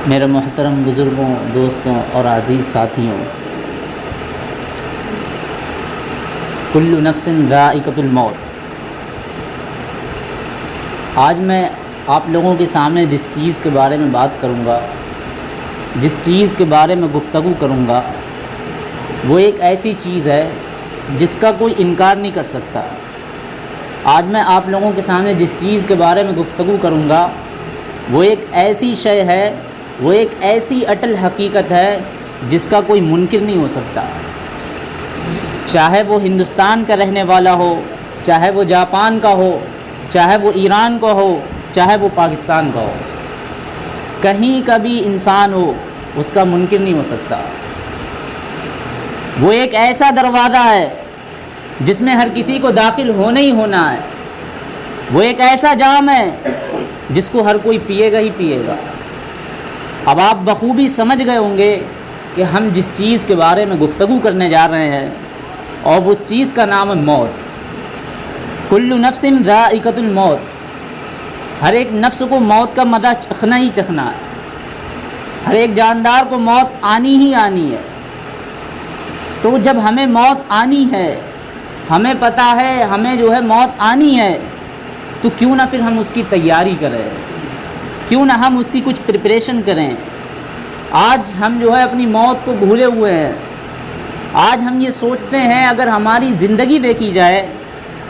میرے محترم بزرگوں، دوستوں اور عزیز ساتھیوں، کل نفس ذائقۃ الموت۔ آج میں آپ لوگوں کے سامنے جس چیز کے بارے میں بات کروں گا، جس چیز کے بارے میں گفتگو کروں گا، وہ ایک ایسی چیز ہے جس کا کوئی انکار نہیں کر سکتا۔ آج میں آپ لوگوں کے سامنے جس چیز کے بارے میں گفتگو کروں گا، وہ ایک ایسی شے ہے، وہ ایک ایسی اٹل حقیقت ہے جس کا کوئی منکر نہیں ہو سکتا۔ چاہے وہ ہندوستان کا رہنے والا ہو، چاہے وہ جاپان کا ہو، چاہے وہ ایران کا ہو، چاہے وہ پاکستان کا ہو، کہیں کا بھی انسان ہو، اس کا منکر نہیں ہو سکتا۔ وہ ایک ایسا دروازہ ہے جس میں ہر کسی کو داخل ہونا ہی ہونا ہے۔ وہ ایک ایسا جام ہے جس کو ہر کوئی پیے گا ہی پیے گا۔ اب آپ بخوبی سمجھ گئے ہوں گے کہ ہم جس چیز کے بارے میں گفتگو کرنے جا رہے ہیں، اور اس چیز کا نام ہے موت۔ کل نفس ذائقۃ الموت۔ ہر ایک نفس کو موت کا مزہ چکھنا ہی چکھنا ہے۔ ہر ایک جاندار کو موت آنی ہی آنی ہے۔ تو جب ہمیں موت آنی ہے، ہمیں پتہ ہے ہمیں جو ہے موت آنی ہے، تو کیوں نہ پھر ہم اس کی تیاری کریں، کیوں نہ ہم اس کی کچھ پریپریشن کریں۔ آج ہم جو ہے اپنی موت کو بھولے ہوئے ہیں۔ آج ہم یہ سوچتے ہیں، اگر ہماری زندگی دیکھی جائے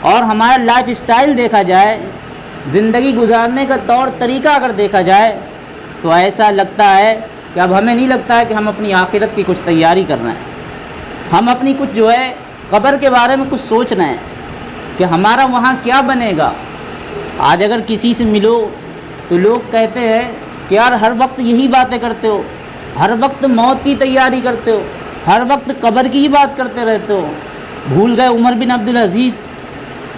اور ہمارا لائف اسٹائل دیکھا جائے، زندگی گزارنے کا طور طریقہ اگر دیکھا جائے، تو ایسا لگتا ہے کہ اب ہمیں نہیں لگتا ہے کہ ہم اپنی آخرت کی کچھ تیاری کر رہے ہیں۔ ہم اپنی کچھ جو ہے قبر کے بارے میں کچھ سوچ رہے ہیں کہ ہمارا وہاں کیا بنے گا۔ آج اگر کسی سے ملو تو لوگ کہتے ہیں کہ یار ہر وقت یہی باتیں کرتے ہو، ہر وقت موت کی تیاری کرتے ہو، ہر وقت قبر کی ہی بات کرتے رہتے ہو۔ بھول گئے عمر بن عبدالعزیز،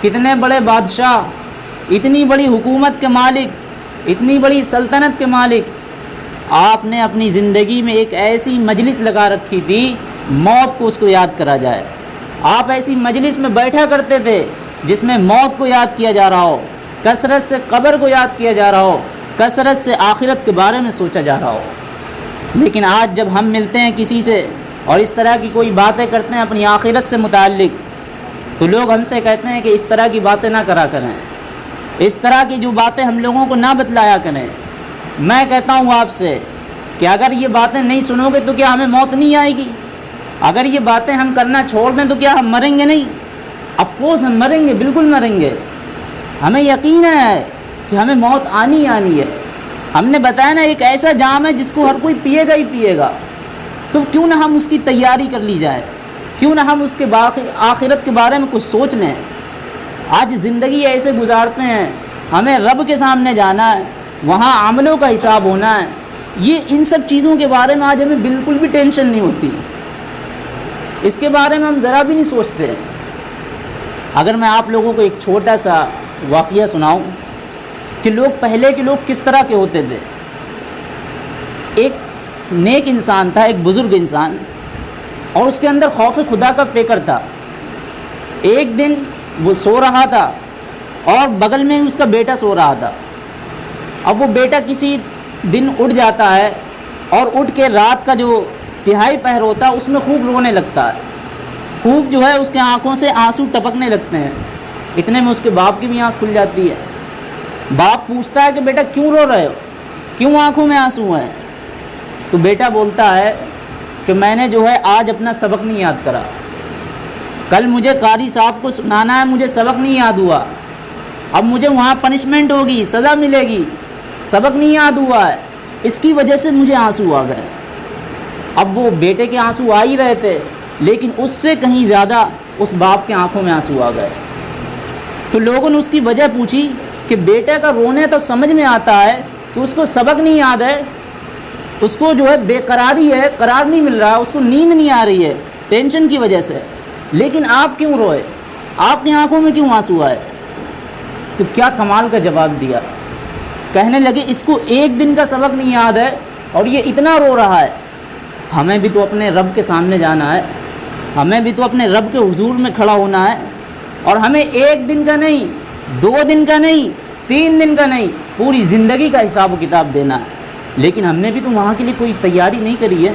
کتنے بڑے بادشاہ، اتنی بڑی حکومت کے مالک، اتنی بڑی سلطنت کے مالک، آپ نے اپنی زندگی میں ایک ایسی مجلس لگا رکھی تھی، موت کو اس کو یاد کرا جائے۔ آپ ایسی مجلس میں بیٹھا کرتے تھے جس میں موت کو یاد کیا جا رہا ہو، کثرت سے قبر کو یاد کیا جا رہا ہو، کثرت سے آخرت کے بارے میں سوچا جا رہا ہو۔ لیکن آج جب ہم ملتے ہیں کسی سے اور اس طرح کی کوئی باتیں کرتے ہیں اپنی آخرت سے متعلق، تو لوگ ہم سے کہتے ہیں کہ اس طرح کی باتیں نہ کرا کریں، اس طرح کی جو باتیں ہم لوگوں کو نہ بتلایا کریں۔ میں کہتا ہوں آپ سے کہ اگر یہ باتیں نہیں سنو گے تو کیا ہمیں موت نہیں آئے گی؟ اگر یہ باتیں ہم کرنا چھوڑ دیں تو کیا ہم مریں گے نہیں؟ آف کورس ہم مریں گے، بالکل مریں گے۔ ہمیں یقین ہے کہ ہمیں موت آنی آنی ہے۔ ہم نے بتایا نا، ایک ایسا جام ہے جس کو ہر کوئی پیے گا ہی پیے گا۔ تو کیوں نہ ہم اس کی تیاری کر لی جائے، کیوں نہ ہم اس کے آخرت کے بارے میں کچھ سوچ لیں۔ آج زندگی ایسے گزارتے ہیں، ہمیں رب کے سامنے جانا ہے، وہاں عملوں کا حساب ہونا ہے۔ یہ ان سب چیزوں کے بارے میں آج ہمیں بالکل بھی ٹینشن نہیں ہوتی، اس کے بارے میں ہم ذرا بھی نہیں سوچتے۔ اگر میں آپ لوگوں کو ایک چھوٹا سا واقعہ سناؤں کہ پہلے کے لوگ کس طرح کے ہوتے تھے۔ ایک نیک انسان تھا، ایک بزرگ انسان، اور اس کے اندر خوف خدا کا پیکر تھا۔ ایک دن وہ سو رہا تھا اور بغل میں اس کا بیٹا سو رہا تھا۔ اب وہ بیٹا کسی دن اٹھ جاتا ہے اور اٹھ کے رات کا جو تہائی پہر ہوتا ہے اس میں خوب رونے لگتا ہے، خوب جو ہے اس کے آنکھوں سے آنسو ٹپکنے لگتے ہیں۔ اتنے میں اس کے باپ کی بھی آنکھ کھل جاتی ہے۔ باپ پوچھتا ہے کہ بیٹا کیوں رو رہے ہو، کیوں آنکھوں میں آنسو ہیں؟ تو بیٹا بولتا ہے کہ میں نے جو ہے آج اپنا سبق نہیں یاد کرا، کل مجھے قاری صاحب کو سنانا ہے، مجھے سبق نہیں یاد ہوا، اب مجھے وہاں پنشمنٹ ہوگی، سزا ملے گی، سبق نہیں یاد ہوا ہے، اس کی وجہ سے مجھے آنسو آ گئے۔ اب وہ بیٹے کے آنسو آ ہی رہے تھے، لیکن اس سے کہیں زیادہ اس باپ کے آنکھوں میں آنسو آ گئے۔ تو لوگوں نے اس کی وجہ پوچھی کہ بیٹے کا رونے تو سمجھ میں آتا ہے کہ اس کو سبق نہیں یاد ہے، اس کو جو ہے بے قراری ہے، قرار نہیں مل رہا، اس کو نیند نہیں آ رہی ہے ٹینشن کی وجہ سے، لیکن آپ کیوں روئے، آپ کی آنکھوں میں کیوں آنسو آئے؟ تو کیا کمال کا جواب دیا۔ کہنے لگے اس کو ایک دن کا سبق نہیں یاد ہے اور یہ اتنا رو رہا ہے۔ ہمیں بھی تو اپنے رب کے سامنے جانا ہے، ہمیں بھی تو اپنے رب کے حضور میں کھڑا ہونا ہے، اور ہمیں ایک دن کا نہیں، 2 دن کا نہیں، 3 دن کا نہیں، پوری زندگی کا حساب و کتاب دینا ہے۔ لیکن ہم نے بھی تو وہاں کے لیے کوئی تیاری نہیں کری ہے،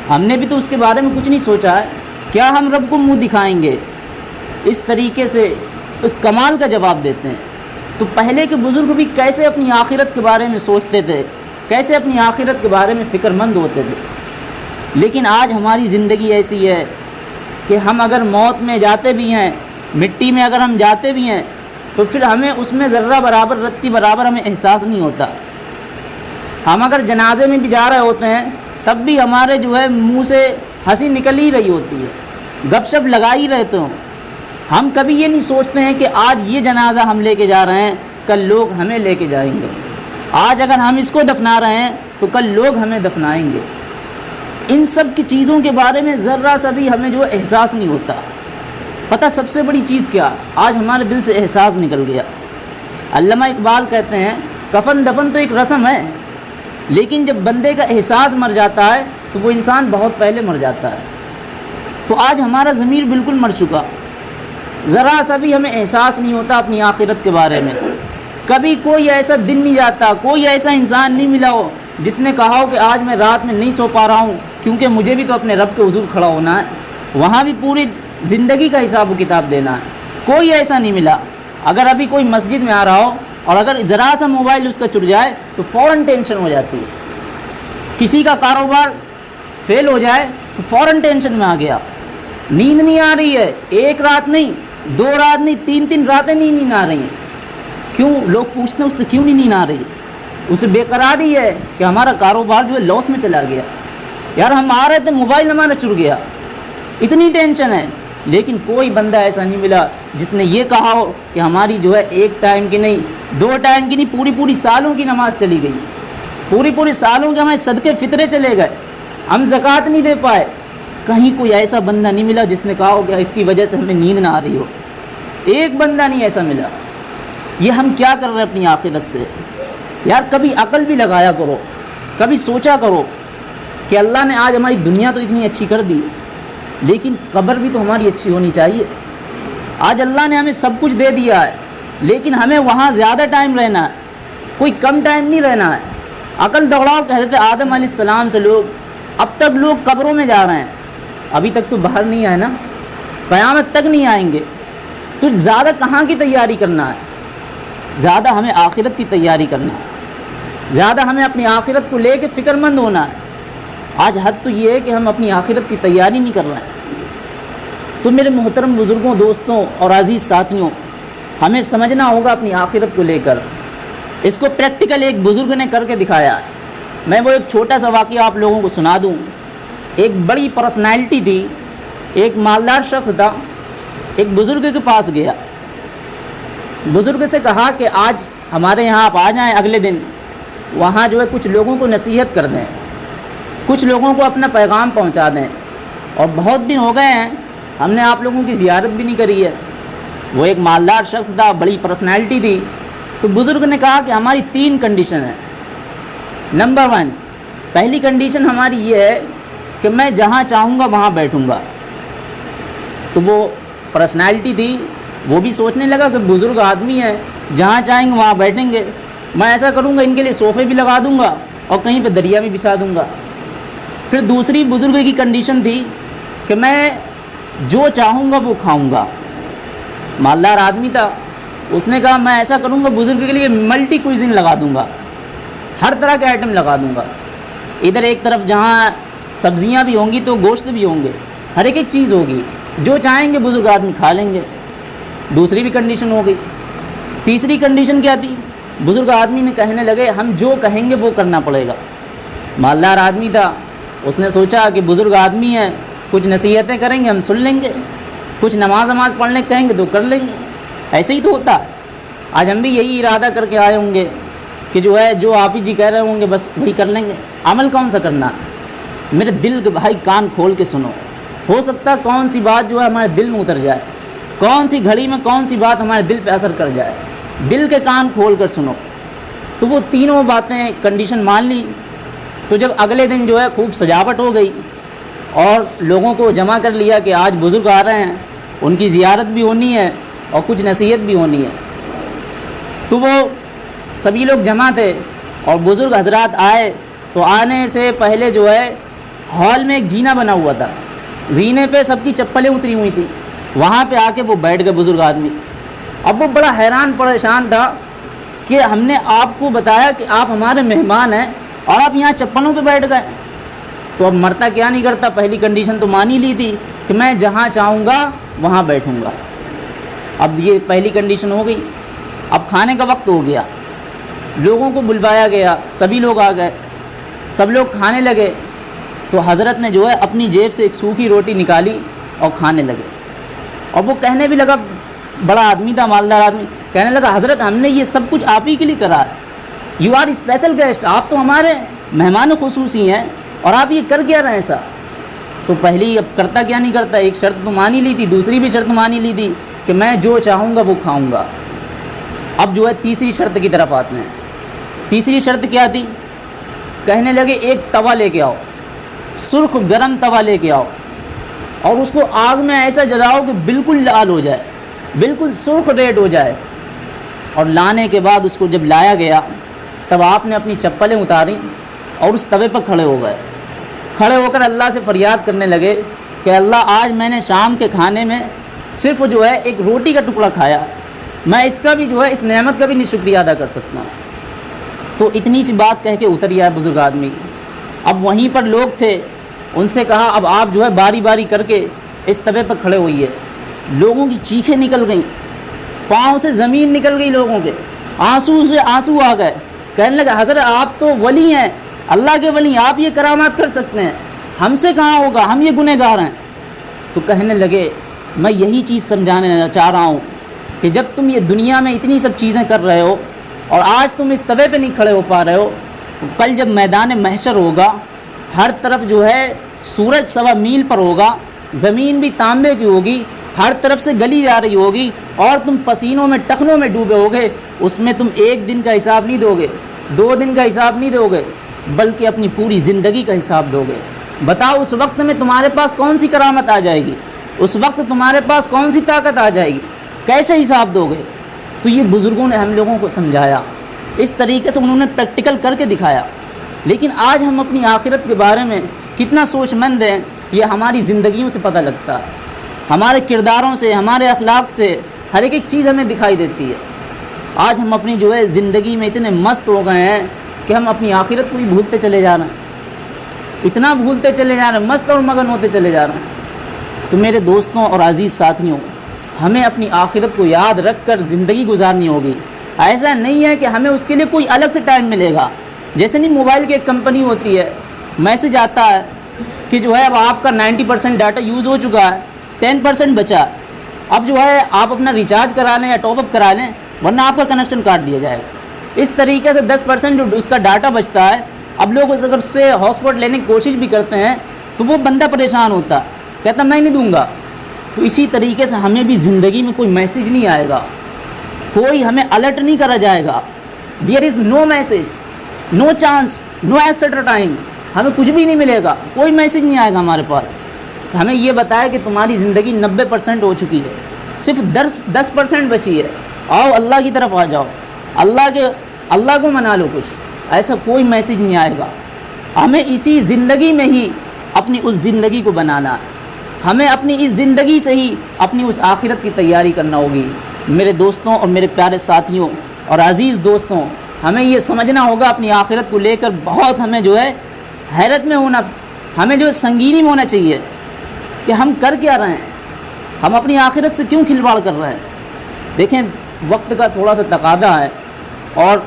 ہم نے بھی تو اس کے بارے میں کچھ نہیں سوچا ہے. کیا ہم رب کو منہ دکھائیں گے؟ اس طریقے سے اس کمال کا جواب دیتے ہیں. تو پہلے کے بزرگ بھی کیسے اپنی آخرت کے بارے میں سوچتے تھے، کیسے اپنی آخرت کے بارے میں فکر مند ہوتے تھے. لیکن آج ہماری زندگی ایسی ہے کہ ہم اگر موت میں جاتے بھی ہیں، مٹی میں اگر ہم جاتے بھی ہیں، تو پھر ہمیں اس میں ذرہ برابر، رتی برابر ہمیں احساس نہیں ہوتا. ہم اگر جنازے میں بھی جا رہے ہوتے ہیں تب بھی ہمارے جو ہے منہ سے ہنسی نکل ہی رہی ہوتی ہے، گپ شپ لگا ہی رہتے ہوں. ہم کبھی یہ نہیں سوچتے ہیں کہ آج یہ جنازہ ہم لے کے جا رہے ہیں، کل لوگ ہمیں لے کے جائیں گے. آج اگر ہم اس کو دفنا رہے ہیں تو کل لوگ ہمیں دفنائیں گے. ان سب کی چیزوں کے بارے میں ذرہ سا بھی ہمیں جو احساس نہیں ہوتا. پتہ سب سے بڑی چیز کیا؟ آج ہمارے دل سے احساس نکل گیا. علامہ اقبال کہتے ہیں کفن دفن تو ایک رسم ہے، لیکن جب بندے کا احساس مر جاتا ہے تو وہ انسان بہت پہلے مر جاتا ہے. تو آج ہمارا ضمیر بالکل مر چکا، ذرا سا بھی ہمیں احساس نہیں ہوتا اپنی آخرت کے بارے میں. کبھی کوئی ایسا دن نہیں جاتا، کوئی ایسا انسان نہیں ملا ہو جس نے کہا ہو کہ آج میں رات میں نہیں سو پا رہا ہوں کیونکہ مجھے بھی تو اپنے رب کے حضور کھڑا ہونا ہے، وہاں بھی پوری زندگی کا حساب و کتاب دینا ہے. کوئی ایسا نہیں ملا. اگر ابھی کوئی مسجد میں آ رہا ہو اور اگر ذرا سا موبائل اس کا چڑ جائے تو فوراً ٹینشن ہو جاتی ہے. کسی کا کاروبار فیل ہو جائے تو فوراً ٹینشن میں آ گیا. نیند نہیں آ رہی ہے، ایک رات نہیں، 2 رات نہیں، 3 راتیں نیند آ رہی ہیں. کیوں؟ لوگ پوچھتے ہیں اس سے کیوں نہیں نیند آ رہی؟ اسے بے قراری ہے کہ ہمارا کاروبار جو ہے لاس میں چلا گیا. یار ہم آ رہے تھے موبائل ہمارا چڑ گیا، اتنی ٹینشن ہے. لیکن کوئی بندہ ایسا نہیں ملا جس نے یہ کہا ہو کہ ہماری جو ہے 1 ٹائم کی نہیں، 2 ٹائم کی نہیں، پوری سالوں کی نماز چلی گئی، پوری سالوں کے ہمارے صدقے فطرے چلے گئے، ہم زکوٰۃ نہیں دے پائے. کہیں کوئی ایسا بندہ نہیں ملا جس نے کہا ہو کہ اس کی وجہ سے ہمیں نیند نہ آ رہی ہو. ایک بندہ نہیں ایسا ملا. یہ ہم کیا کر رہے ہیں اپنی آخرت سے؟ یار کبھی عقل بھی لگایا کرو، کبھی سوچا کرو کہ اللہ نے آج ہماری دنیا تو اتنی اچھی کر دی، لیکن قبر بھی تو ہماری اچھی ہونی چاہیے. آج اللہ نے ہمیں سب کچھ دے دیا ہے، لیکن ہمیں وہاں زیادہ ٹائم رہنا ہے، کوئی کم ٹائم نہیں رہنا ہے. عقل دوڑاؤ کہ حضرت آدم علیہ السلام سے اب تک لوگ قبروں میں جا رہے ہیں، ابھی تک تو باہر نہیں آئے نا، قیامت تک نہیں آئیں گے. تو زیادہ کہاں کی تیاری کرنا ہے؟ زیادہ ہمیں آخرت کی تیاری کرنا ہے، زیادہ ہمیں اپنی آخرت کو لے کے فکر مند ہونا ہے. آج حد تو یہ ہے کہ ہم اپنی آخرت کی تیاری نہیں کر رہے ہیں. تو میرے محترم بزرگوں، دوستوں اور عزیز ساتھیوں، ہمیں سمجھنا ہوگا اپنی آخرت کو لے کر. اس کو پریکٹیکل ایک بزرگ نے کر کے دکھایا ہے. میں وہ ایک چھوٹا سا واقعہ آپ لوگوں کو سنا دوں. ایک بڑی پرسنالٹی تھی، ایک مالدار شخص تھا، ایک بزرگ کے پاس گیا. بزرگ سے کہا کہ آج ہمارے یہاں آپ آ جائیں، اگلے دن وہاں جو ہے کچھ لوگوں کو نصیحت کر دیں، کچھ لوگوں کو اپنا پیغام پہنچا دیں، اور بہت دن ہو گئے ہیں ہم نے آپ لوگوں کی زیارت بھی نہیں کری ہے. وہ ایک مالدار شخص تھا، بڑی پرسنالٹی تھی. تو بزرگ نے کہا کہ ہماری 3 کنڈیشن ہیں. نمبر 1، پہلی کنڈیشن ہماری یہ ہے کہ میں جہاں چاہوں گا وہاں بیٹھوں گا. تو وہ پرسنالٹی تھی، وہ بھی سوچنے لگا کہ بزرگ آدمی ہیں، جہاں چاہیں گے وہاں بیٹھیں گے، میں ایسا کروں گا ان کے لیے صوفے بھی لگا دوں گا اور کہیں پہ دریا بھی بچھا دوں گا. پھر دوسری بزرگ کی کنڈیشن تھی کہ میں جو چاہوں گا وہ کھاؤں گا. مالدار آدمی تھا، اس نے کہا میں ایسا کروں گا بزرگ کے لیے ملٹی کوئزن لگا دوں گا، ہر طرح کے آئٹم لگا دوں گا. ادھر ایک طرف جہاں سبزیاں بھی ہوں گی تو گوشت بھی ہوں گے، ہر ایک چیز ہوگی، جو چاہیں گے بزرگ آدمی کھا لیں گے. دوسری بھی کنڈیشن ہو گئی. تیسری کنڈیشن کیا تھی؟ بزرگ آدمی نے کہنے لگے ہم جو کہیں گے وہ کرنا پڑے گا. مالدار آدمی تھا، اس نے سوچا کہ بزرگ آدمی ہیں، کچھ نصیحتیں کریں گے ہم سن لیں گے، کچھ نماز پڑھنے کہیں گے تو کر لیں گے. ایسے ہی تو ہوتا ہے. آج ہم بھی یہی ارادہ کر کے آئے ہوں گے کہ جو ہے جو آپ ہی جی کہہ رہے ہوں گے بس وہی کر لیں گے. عمل کون سا کرنا؟ میرے دل کے بھائی کان کھول کے سنو. ہو سکتا ہے کون سی بات جو ہے ہمارے دل میں اتر جائے، کون سی گھڑی میں کون سی بات ہمارے دل پہ اثر کر جائے. دل کے کان کھول کر سنو. تو وہ تینوں باتیں کنڈیشن مان لی. تو جب اگلے دن جو ہے خوب سجاوٹ ہو گئی اور لوگوں کو جمع کر لیا کہ آج بزرگ آ رہے ہیں، ان کی زیارت بھی ہونی ہے اور کچھ نصیحت بھی ہونی ہے. تو وہ سبھی لوگ جمع تھے اور بزرگ حضرات آئے تو آنے سے پہلے جو ہے ہال میں ایک جینا بنا ہوا تھا، زینے پہ سب کی چپلیں اتری ہوئی تھیں، وہاں پہ آ کے وہ بیٹھ گئے بزرگ آدمی۔ اب وہ بڑا حیران پریشان تھا کہ ہم نے آپ کو بتایا کہ آپ ہمارے مہمان ہیں اور آپ یہاں چپلوں پہ بیٹھ گئے۔ تو اب مرتا کیا نہیں کرتا، پہلی کنڈیشن تو مان ہی لی تھی کہ میں جہاں چاہوں گا وہاں بیٹھوں گا۔ اب یہ پہلی کنڈیشن ہو گئی۔ اب کھانے کا وقت ہو گیا، لوگوں کو بلوایا گیا، سبھی لوگ آ گئے، سب لوگ کھانے لگے۔ تو حضرت نے جو ہے اپنی جیب سے ایک سوکھی روٹی نکالی اور کھانے لگے۔ اور وہ کہنے بھی لگا، بڑا آدمی تھا، مالدار آدمی، کہنے لگا حضرت ہم نے یہ سب کچھ آپ ہی کے لیے کرا ہے، یو آر اسپیشل گیسٹ، آپ تو ہمارے مہمان خصوصی ہیں اور آپ یہ کر کیا رہے ہیں ایسا؟ تو پہلی اب کرتا کیا نہیں کرتا، ایک شرط تو مان ہی لی تھی، دوسری بھی شرط مان ہی لی تھی کہ میں جو چاہوں گا وہ کھاؤں گا۔ اب جو ہے تیسری شرط کی طرف آتے ہیں۔ تیسری شرط کیا تھی؟ کہنے لگے ایک توا لے کے آؤ، سرخ گرم توا لے کے آؤ اور اس کو آگ میں ایسا جلاؤ کہ بالکل لال ہو جائے، بالکل سرخ ریڈ ہو جائے۔ اور لانے کے بعد اس کو جب لایا گیا تب آپ نے اپنی چپلیں اتاریں اور اس توے پر کھڑے ہو گئے، کھڑے ہو کر اللہ سے فریاد کرنے لگے کہ اللہ آج میں نے شام کے کھانے میں صرف جو ہے ایک روٹی کا ٹکڑا کھایا، میں اس کا بھی جو ہے اس نعمت کا بھی نہیں شکریہ ادا کر سکتا ہوں۔ تو اتنی سی بات کہہ کے اتر گیا بزرگ آدمی۔ اب وہیں پر لوگ تھے، ان سے کہا اب آپ جو ہے باری باری کر کے اس توے پر کھڑے ہوئیے۔ لوگوں کی چیخیں نکل گئیں، پاؤں سے زمین نکل گئی، لوگوں کے آنسو سے آنسو آ گئے۔ کہنے لگا حضرت آپ تو ولی ہیں، اللہ کے ولی، آپ یہ کرامات کر سکتے ہیں، ہم سے کہاں ہوگا، ہم یہ گنہگار ہیں۔ تو کہنے لگے میں یہی چیز سمجھانے چاہ رہا ہوں کہ جب تم یہ دنیا میں اتنی سب چیزیں کر رہے ہو اور آج تم اس توے پہ نہیں کھڑے ہو پا رہے ہو، کل جب میدان محشر ہوگا، ہر طرف جو ہے سورج 1.25 میل پر ہوگا، زمین بھی تانبے کی ہوگی، ہر طرف سے گلی جا رہی ہوگی اور تم پسینوں میں ٹخنوں میں ڈوبے ہوگے، اس میں تم 1 دن کا حساب نہیں دو گے، 2 دن کا حساب نہیں دو گے، بلکہ اپنی پوری زندگی کا حساب دو گے۔ بتاؤ اس وقت میں تمہارے پاس کون سی کرامت آ جائے گی، اس وقت تمہارے پاس کون سی طاقت آ جائے گی، کیسے حساب دو گے؟ تو یہ بزرگوں نے ہم لوگوں کو سمجھایا، اس طریقے سے انہوں نے پریکٹیکل کر کے دکھایا۔ لیکن آج ہم اپنی آخرت کے بارے میں کتنا سوچ مند ہیں، یہ ہماری زندگیوں سے پتہ لگتا ہے، ہمارے کرداروں سے، ہمارے اخلاق سے، ہر ایک چیز ہمیں دکھائی دیتی ہے۔ آج ہم اپنی جو ہے زندگی میں اتنے مست ہو گئے ہیں کہ ہم اپنی آخرت کو ہی بھولتے چلے جا رہے ہیں، اتنا بھولتے چلے جا رہے ہیں، مست اور مگن ہوتے چلے جا رہے ہیں۔ تو میرے دوستوں اور عزیز ساتھیوں، ہمیں اپنی آخرت کو یاد رکھ کر زندگی گزارنی ہوگی۔ ایسا نہیں ہے کہ ہمیں اس کے لیے کوئی الگ سے ٹائم ملے گا۔ جیسے نہیں موبائل کی ایک کمپنی ہوتی ہے، میسج آتا ہے کہ جو ہے اب آپ کا 90% ڈاٹا یوز ہو چکا ہے، 10% بچا ہے، اب جو ہے آپ اپنا ریچارج کرا لیں یا ٹاپ اپ کرا لیں ورنہ آپ کا کنیکشن کاٹ دیا جائے گا۔ اس طریقے سے 10% جو اس کا ڈاٹا بچتا ہے، اب لوگ اگر اس سے ہاٹ اسپاٹ لینے کی کوشش بھی کرتے ہیں تو وہ بندہ پریشان ہوتا ہے، کہتا میں نہیں دوں گا۔ تو اسی طریقے سے ہمیں بھی زندگی میں کوئی میسج نہیں آئے گا، کوئی ہمیں الرٹ نہیں کرا جائے گا۔ There is no message, no chance, no extra time, ہمیں کچھ بھی نہیں ملے گا، کوئی میسج نہیں آئے گا ہمارے پاس۔ ہمیں یہ بتایا کہ تمہاری زندگی 90% ہو چکی ہے، صرف 10% بچی ہے، آؤ اللہ کی طرف آ جاؤ، اللہ کو منا لو کچھ۔ ایسا کوئی میسج نہیں آئے گا۔ ہمیں اسی زندگی میں ہی اپنی اس زندگی کو بنانا ہے، ہمیں اپنی اس زندگی سے ہی اپنی اس آخرت کی تیاری کرنا ہوگی۔ میرے دوستوں اور میرے پیارے ساتھیوں اور عزیز دوستوں، ہمیں یہ سمجھنا ہوگا اپنی آخرت کو لے کر بہت ہمیں جو ہے حیرت میں ہونا، ہمیں جو ہے سنگینی میں ہونا چاہیے کہ ہم کر کیا رہے ہیں، ہم اپنی آخرت سے کیوں کھلواڑ کر رہے ہیں۔ دیکھیں وقت کا تھوڑا سا تقاضا ہے اور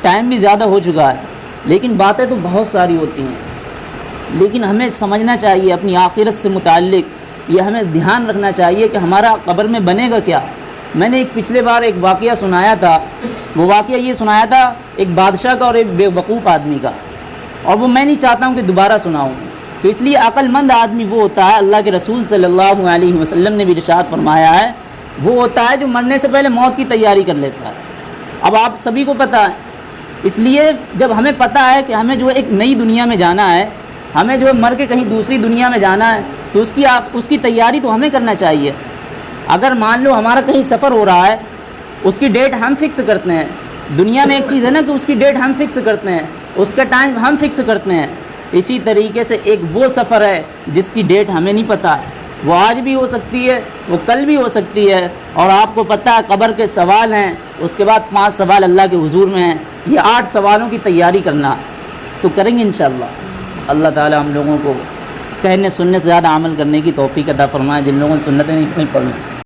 ٹائم بھی زیادہ ہو چکا ہے، لیکن باتیں تو بہت ساری ہوتی ہیں، لیکن ہمیں سمجھنا چاہیے اپنی آخرت سے متعلق، یہ ہمیں دھیان رکھنا چاہیے کہ ہمارا قبر میں بنے گا کیا۔ میں نے پچھلے بار ایک واقعہ سنایا تھا، وہ واقعہ یہ سنایا تھا ایک بادشاہ کا اور ایک بے وقوف آدمی کا، اور وہ میں نہیں چاہتا ہوں کہ دوبارہ سناؤں۔ تو اس لیے عقل مند آدمی وہ ہوتا ہے، اللہ کے رسول صلی اللہ علیہ وسلم نے بھی ارشاد فرمایا ہے، وہ ہوتا ہے جو مرنے سے پہلے موت کی تیاری کر لیتا ہے۔ اب آپ سبھی کو پتہ ہے، اس لیے جب ہمیں پتہ ہے کہ ہمیں جو ہے ایک نئی دنیا میں جانا ہے، ہمیں جو ہے مر کے کہیں دوسری دنیا میں جانا ہے، تو اس کی تیاری تو ہمیں کرنا چاہیے۔ اگر مان لو ہمارا کہیں سفر ہو رہا ہے، اس کی ڈیٹ ہم فکس کرتے ہیں، دنیا میں ایک چیز ہے نا کہ اس کی ڈیٹ ہم فکس کرتے ہیں اس کا ٹائم ہم فکس کرتے ہیں. اسی طریقے سے ایک وہ سفر ہے جس کی ڈیٹ ہمیں نہیں پتہ ہے، وہ آج بھی ہو سکتی ہے، وہ کل بھی ہو سکتی ہے. اور آپ کو پتہ ہے قبر کے سوال ہیں، اس کے بعد 5 سوال اللہ کے حضور میں ہیں. یہ 8 سوالوں کی تیاری کرنا تو کریں گے انشاءاللہ. اللہ تعالی ہم لوگوں کو کہنے سننے سے زیادہ عمل کرنے کی توفیق عطا فرمائے. جن لوگوں نے سنتیں نہیں پڑھی